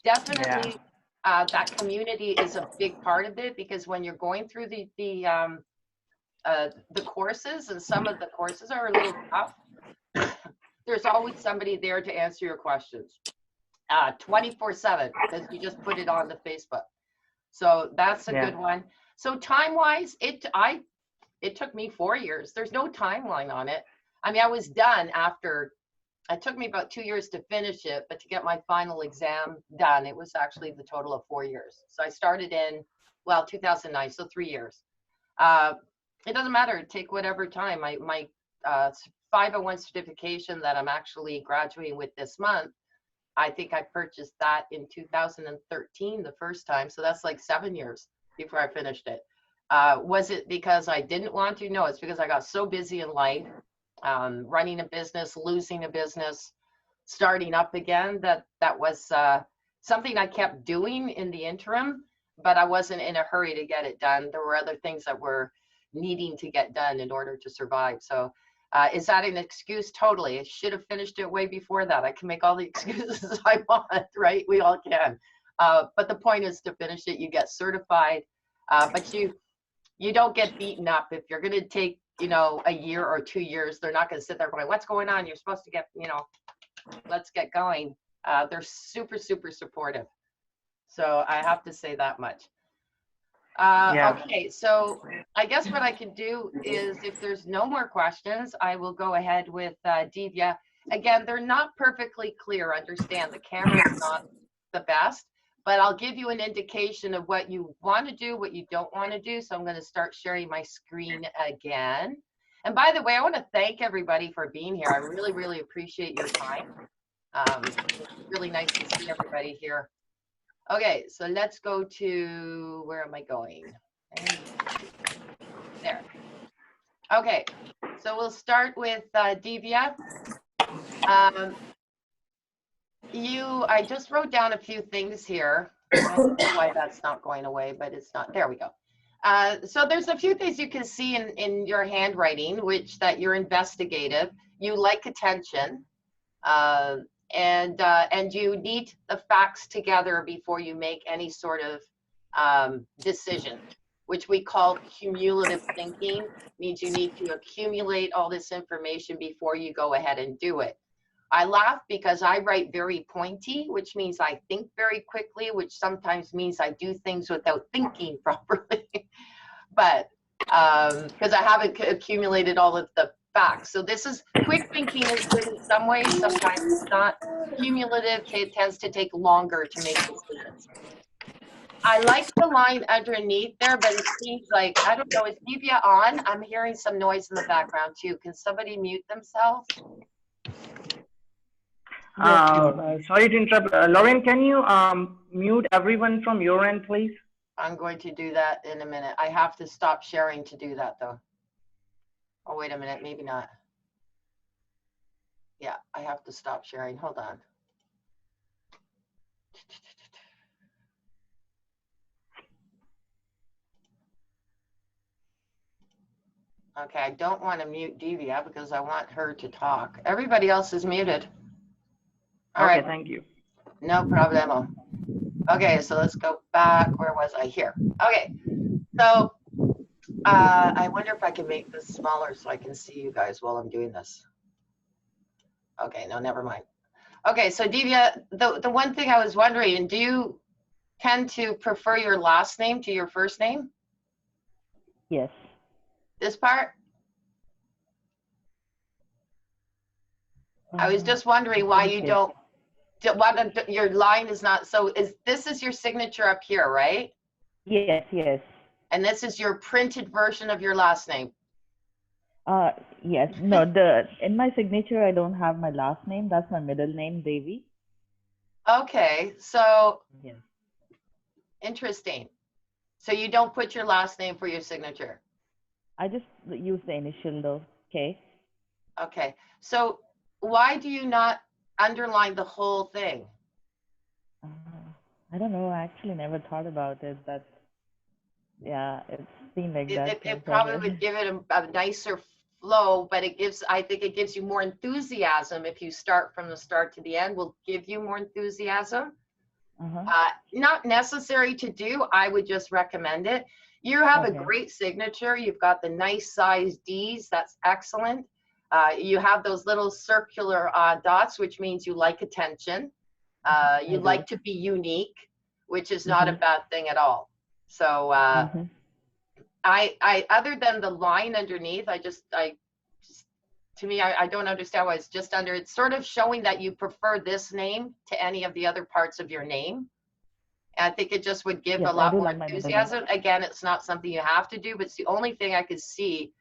definitely that community is a big part of it, because when you're going through the courses, and some of the courses are a little tough, there's always somebody there to answer your questions 24/7, because you just put it on the Facebook. So that's a good one. So time wise, it took me 4 years. There's no timeline on it. I mean, I was done after, it took me about 2 years to finish it, but to get my final exam done, it was actually the total of 4 years. So I started in, well, 2009, so 3 years. It doesn't matter, take whatever time. My 501 certification that I'm actually graduating with this month, I think I purchased that in 2013 the first time. So that's like 7 years before I finished it. Was it because I didn't want to? No, it's because I got so busy in life, running a business, losing a business, starting up again, that was something I kept doing in the interim, but I wasn't in a hurry to get it done. There were other things that were needing to get done in order to survive. So is that an excuse? Totally. I should have finished it way before that. I can make all the excuses I want, right? We all can. But the point is to finish it. You get certified, but you don't get beaten up. If you're going to take, a year or 2 years, they're not going to sit there going, what's going on? You're supposed to get, let's get going. They're super, super supportive. So I have to say that much. Yeah. Okay, so I guess what I can do is if there's no more questions, I will go ahead with Divya. Again, they're not perfectly clear, understand the camera is not the best, but I'll give you an indication of what you want to do, what you don't want to do. So I'm going to start sharing my screen again. And by the way, I want to thank everybody for being here. I really, really appreciate your time. It's really nice to see everybody here. Okay, so let's go to, where am I going? There. Okay, so we'll start with Divya. I just wrote down a few things here. I don't know why that's not going away, but it's not. There we go. So there's a few things you can see in your handwriting, which that you're investigative. You like attention. And you need the facts together before you make any sort of decision, which we call cumulative thinking. Means you need to accumulate all this information before you go ahead and do it. I laugh because I write very pointy, which means I think very quickly, which sometimes means I do things without thinking properly. But because I haven't accumulated all of the facts. So this is, quick thinking is good in some ways, sometimes it's not. Cumulative tends to take longer to make decisions. I like the line underneath there, but it seems like, I don't know, is Divya on? I'm hearing some noise in the background too. Can somebody mute themselves? Sorry to interrupt. Lauren, can you mute everyone from your end, please? I'm going to do that in a minute. I have to stop sharing to do that though. Oh, wait a minute, maybe not. Yeah, I have to stop sharing. Hold on. Okay, I don't want to mute Divya because I want her to talk. Everybody else is muted. All right. Thank you. No problemo. Okay, so let's go back. Where was I? Here. Okay, so I wonder if I can make this smaller so I can see you guys while I'm doing this. Okay, no, never mind. Okay, so Divya, the one thing I was wondering, do you tend to prefer your last name to your first name? Yes. This part? I was just wondering why you don't, your line is not, so this is your signature up here, right? Yes, yes. And this is your printed version of your last name? Yes. No, in my signature, I don't have my last name. That's my middle name, Devi. Okay, so Yes. Interesting. So you don't put your last name for your signature? I just use the initial though, okay? Okay, so why do you not underline the whole thing? I don't know. I actually never thought about it. But yeah, it's been like that. It probably would give it a nicer flow, but I think it gives you more enthusiasm if you start from the start to the end. Will give you more enthusiasm. Not necessary to do. I would just recommend it. You have a great signature. You've got the nice size D's. That's excellent. You have those little circular dots, which means you like attention. You like to be unique, which is not a bad thing at all. So I other than the line underneath, to me, I don't understand why it's just under. It's sort of showing that you prefer this name to any of the other parts of your name. And I think it just would give a lot more enthusiasm. Again, it's not something you have to do, but it's the only thing I could see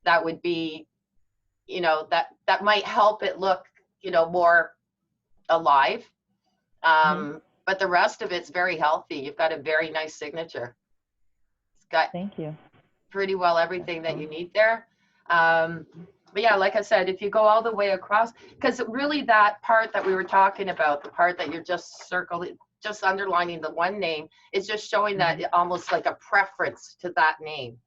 that would be, you know, that might help it look, you know, more alive. But the rest of it's very healthy. You've got a very nice signature. It's got Thank you. Pretty well everything that you need there. But yeah, like I said, if you go all the way across, because really that part that we were talking about, the part that you're just circling, just underlining the one name, is just showing that almost like a preference to that name.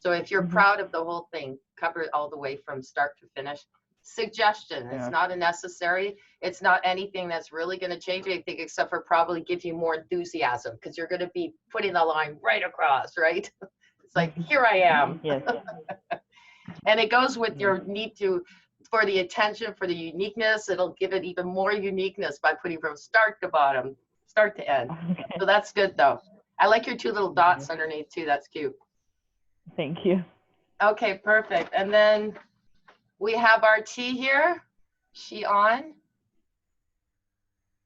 So if you're proud of the whole thing, cover it all the way from start to finish. Suggestion, it's not a necessary, it's not anything that's really going to change anything except for probably give you more enthusiasm because you're going to be putting the line right across, right? It's like, here I am. Yes. And it goes with your need to, for the attention, for the uniqueness, it'll give it even more uniqueness by putting from start to bottom, start to end. So that's good though. I like your two little dots underneath too. That's cute. Thank you. Okay, perfect. And then we have our T here. She on?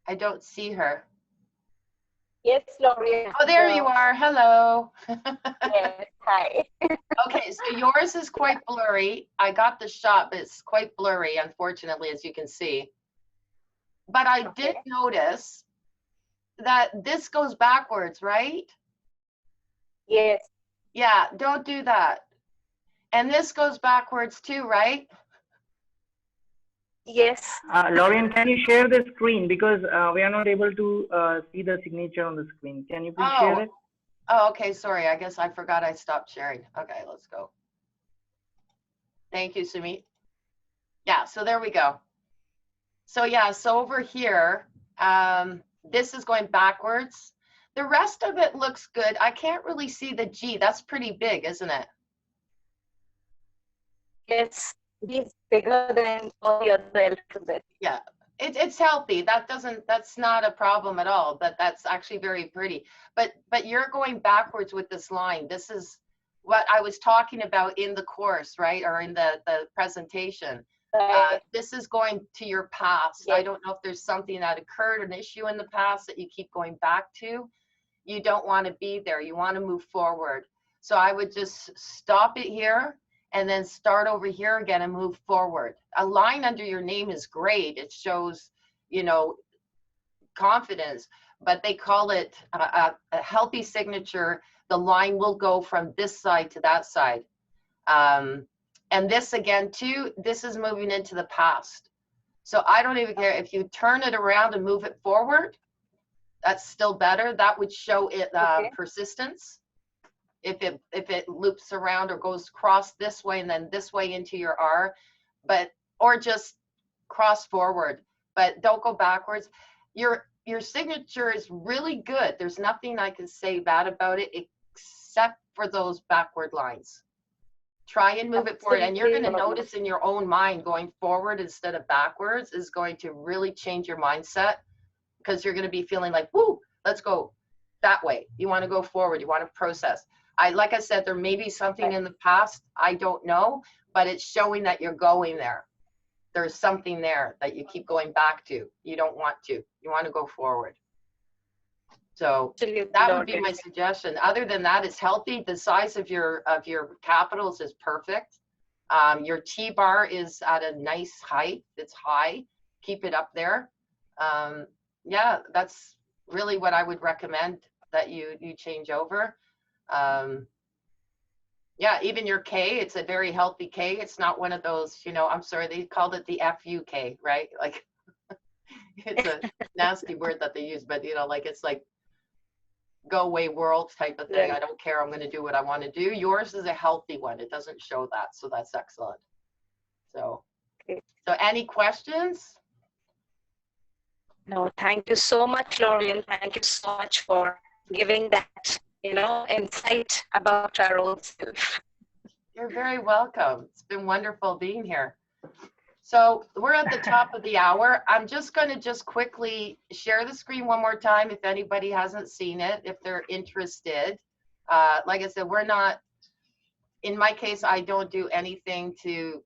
I don't see her. Yes, Lorian. Oh, there you are. Hello. Yes, hi. Okay, so yours is quite blurry. I got the shot, but it's quite blurry, unfortunately, as you can see. But I did notice that this goes backwards, right? Yes. Yeah, don't do that. And this goes backwards too, right? Yes. Lorian, can you share the screen because we are not able to see the signature on the screen. Can you please share it? Oh, okay. Sorry. I guess I forgot I stopped sharing. Okay, let's go. Thank you, Sumit. Yeah, so there we go. So yeah, so over here, this is going backwards. The rest of it looks good. I can't really see the G. That's pretty big, isn't it? Yes. It's bigger than all the other alphabet. Yeah, it's healthy. That's not a problem at all, but that's actually very pretty. But you're going backwards with this line. This is what I was talking about in the course, right? Or in the presentation. This is going to your past. Yes. I don't know if there's something that occurred, an issue in the past that you keep going back to. You don't want to be there. You want to move forward. So I would just stop it here and then start over here again and move forward. A line under your name is great. It shows, you know, confidence, but they call it a healthy signature. The line will go from this side to that side. And this again too, this is moving into the past. So I don't even care if you turn it around and move it forward, that's still better. That would show it persistence. If it loops around or goes across this way and then this way into your R, or just cross forward, but don't go backwards. Your signature is really good. There's nothing I can say bad about it except for those backward lines. Try and move it forward, and you're going to notice in your own mind going forward instead of backwards is going to really change your mindset, because you're going to be feeling like, woo, let's go that way. You want to go forward. You want to process. Like I said, there may be something in the past. I don't know, but it's showing that you're going there. There's something there that you keep going back to. You don't want to. You want to go forward. So that would be my suggestion. Other than that, it's healthy. The size of your capitals is perfect. Your T-bar is at a nice height. It's high. Keep it up there. Yeah, that's really what I would recommend that you change over. Yeah, even your K, it's a very healthy K. It's not one of those, you know, I'm sorry, they called it the FUK, right? Like, it's a nasty word that they use, but, you know, like, it's like, go away world type of thing. I don't care. I'm going to do what I want to do. Yours is a healthy one. It doesn't show that. So that's excellent. So, so any questions? No, thank you so much, Lorian. Thank you so much for giving that, you know, insight about our own self. You're very welcome. It's been wonderful being here. So we're at the top of the hour. I'm just going to just quickly share the screen one more time if anybody hasn't seen it, if they're interested. Like I said, we're not, in my case, I don't do anything to,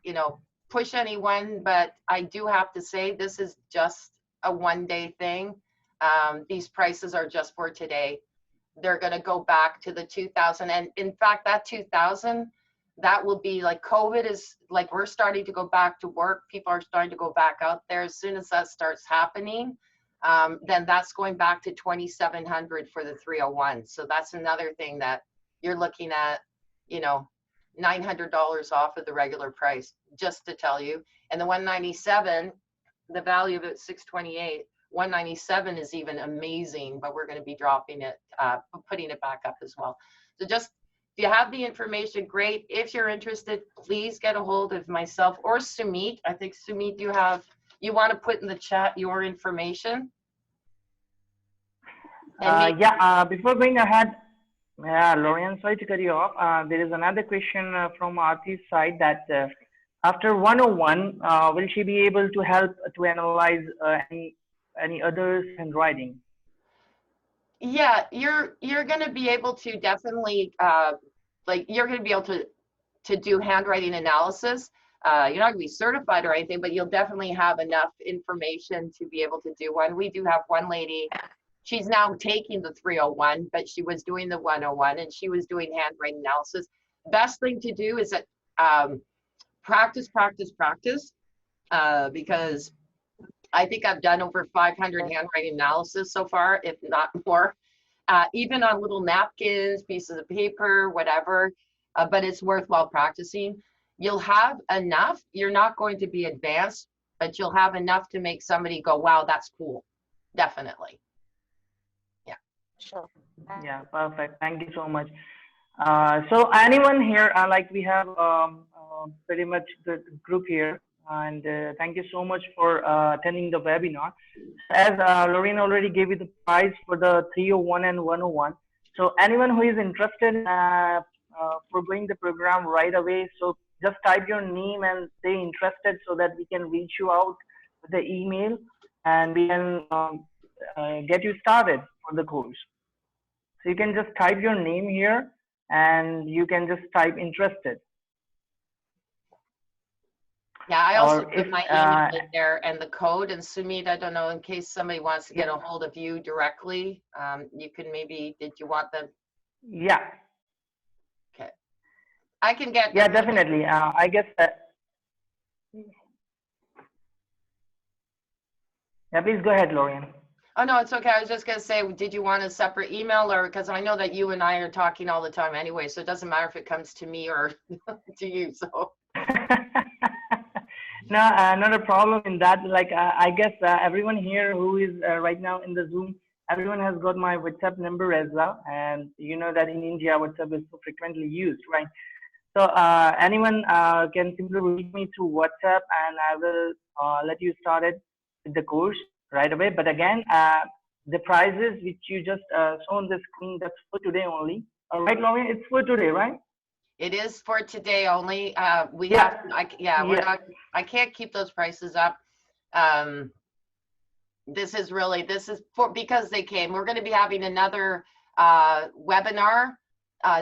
you know, push anyone, but I do have to say this is just a one-day thing. These prices are just for today. They're going to go back to the 2000. And in fact, that 2000, that will be like COVID is like, we're starting to go back to work. People are starting to go back out there. As soon as that starts happening, then that's going back to 2,700 for the 301. So that's another thing that you're looking at, you know, $900 off of the regular price, just to tell you. And the 197, the value of it, 628, 197 is even amazing, but we're going to be dropping it, putting it back up as well. So just, if you have the information, great. If you're interested, please get a hold of myself or Sumit. I think Sumit, you want to put in the chat your information? Before going ahead, Lorian, sorry to cut you off. There is another question from Aarti's side that after 101, will she be able to help to analyze any other handwriting? Yeah, you're going to be able to definitely like you're going to be able to do handwriting analysis. You're not going to be certified or anything, but you'll definitely have enough information to be able to do one. We do have one lady, she's now taking the 301, but she was doing the 101 and she was doing handwriting analysis. Best thing to do is that practice, practice, practice, because I think I've done over 500 handwriting analysis so far, if not more, even on little napkins, pieces of paper, whatever, but it's worthwhile practicing. You'll have enough, you're not going to be advanced, but you'll have enough to make somebody go, wow, that's cool. Definitely. Yeah. Sure. Yeah, perfect. Thank you so much. So anyone here, like we have pretty much the group here, and thank you so much for attending the webinar. As Lorraine already gave you the prize for the 301 and 101. So anyone who is interested for going the program right away, so just type your name and say interested so that we can reach you out with the email and we can get you started for the course. So you can just type your name here and you can just type interested. Yeah, I also put my email in there and the code, and Sumit, I don't know, in case somebody wants to get a hold of you directly, you can maybe, did you want them? Yeah. Okay. I can get. Yeah, definitely. I guess that. Yeah, please go ahead, Lorian. Oh, no, it's okay. I was just going to say, did you want a separate email, or because I know that you and I are talking all the time anyway, so it doesn't matter if it comes to me or to you. So. No, not a problem in that. Like, I guess everyone here who is right now in the Zoom, everyone has got my WhatsApp number as well. And you know that in India, WhatsApp is so frequently used, right? So anyone can simply reach me through WhatsApp and I will let you started with the course right away. But again, the prizes which you just saw on the screen, that's for today only. All right, Lauren, it's for today, right? It is for today only. We Yeah. have, we're not, I can't keep those prices up. This is for, because they came, we're going to be having another webinar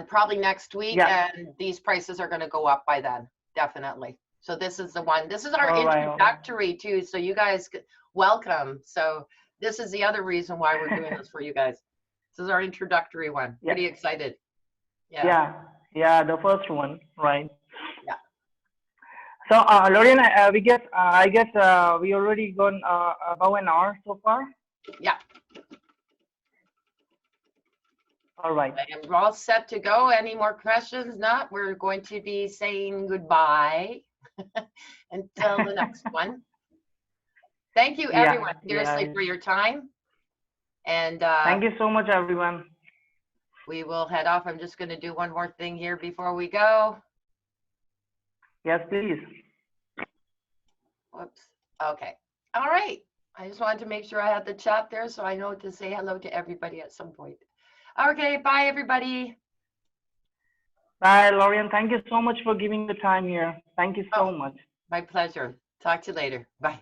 probably next week, and these prices are going to go up by then, definitely. So this is the one, this is our introductory too. So you guys, welcome. So this is the other reason why we're doing this for you guys. This is our introductory one. Pretty excited. Yeah, the first one, right? Yeah. So, Lorian, I guess we already gone about an hour so far. Yeah. All right. We're all set to go. Any more questions? Not. We're going to be saying goodbye until the next one. Thank you, everyone, seriously, for your time. And thank you so much, everyone. We will head off. I'm just going to do one more thing here before we go. Yes, please. Whoops. Okay. All right. I just wanted to make sure I had the chat there so I know to say hello to everybody at some point. Okay. Bye, everybody. Bye, Lorian. Thank you so much for giving the time here. Thank you so much. My pleasure. Talk to you later. Bye.